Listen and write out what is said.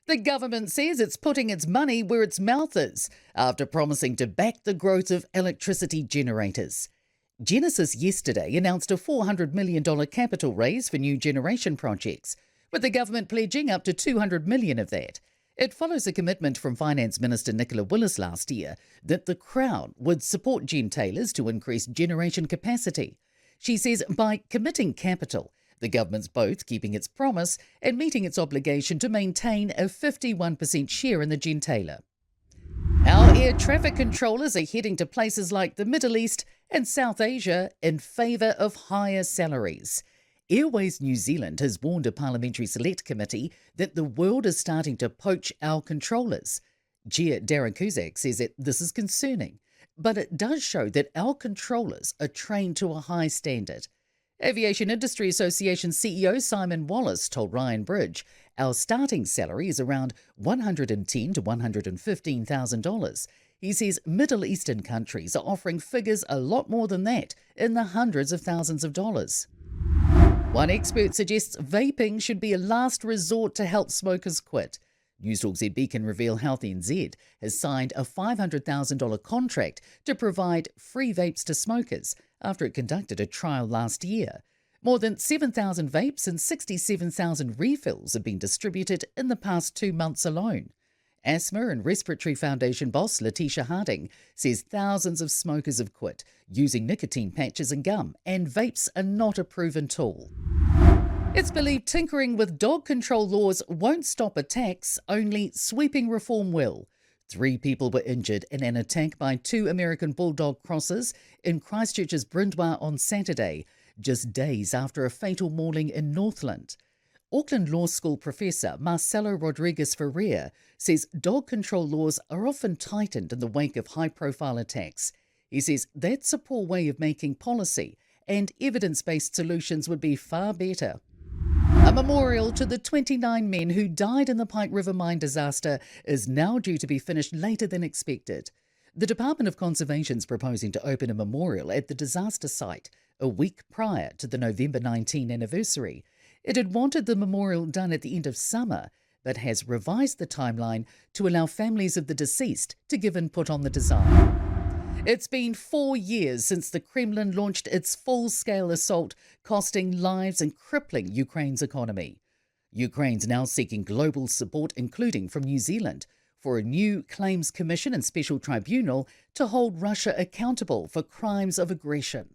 The government says it's putting its money where its mouth is after promising to back the growth of electricity generators. Genesis yesterday announced a $400 million capital raise for new generation projects, with the government pledging up to $200 million of that. It follows a commitment from Finance Minister Nicola Willis last year that the Crown would support gentailers to increase generation capacity. She says by committing capital, the government's both keeping its promise and meeting its obligation to maintain a 51% share in the gentailer. Our air traffic controllers are heading to places like the Middle East and South Asia in favour of higher salaries. Airways New Zealand has warned a parliamentary select committee that the world is starting to poach our controllers. Chair Darren Cusack says that this is concerning, but it does show that our controllers are trained to a high standard. Aviation Industry Association CEO Simon Wallace told Ryan Bridge our starting salary is around $110,000 to $115,000. He says Middle Eastern countries are offering figures a lot more than that, in the hundreds of thousands of dollars. One expert suggests vaping should be a last resort to help smokers quit. Newstalk Z Beacon reveal Health NZ has signed a $500,000 contract to provide free vapes to smokers after it conducted a trial last year. More than 7,000 vapes and 67,000 refills have been distributed in the past 2 months alone. Asthma and Respiratory Foundation boss Letitia Harding says thousands of smokers have quit using nicotine patches and gum, and vapes are not a proven tool. It's believed tinkering with dog control laws won't stop attacks, only sweeping reform will. 3 people were injured in an attack by 2 American Bulldog crosses in Christchurch's Brindwa on Saturday, just days after a fatal mauling in Northland. Auckland Law School professor Marcelo Rodrigues Ferrer says dog control laws are often tightened in the wake of high-profile attacks. He says that's a poor way of making policy, and evidence-based solutions would be far better. A memorial to the 29 men who died in the Pike River mine disaster is now due to be finished later than expected. The Department of Conservation is proposing to open a memorial at the disaster site a week prior to the November 19 anniversary. It had wanted the memorial done at the end of summer, but has revised the timeline to allow families of the deceased to give input on the design. It's been 4 years since the Kremlin launched its full-scale assault, costing lives and crippling Ukraine's economy. Ukraine's now seeking global support, including from New Zealand, for a new claims commission and special tribunal to hold Russia accountable for crimes of aggression.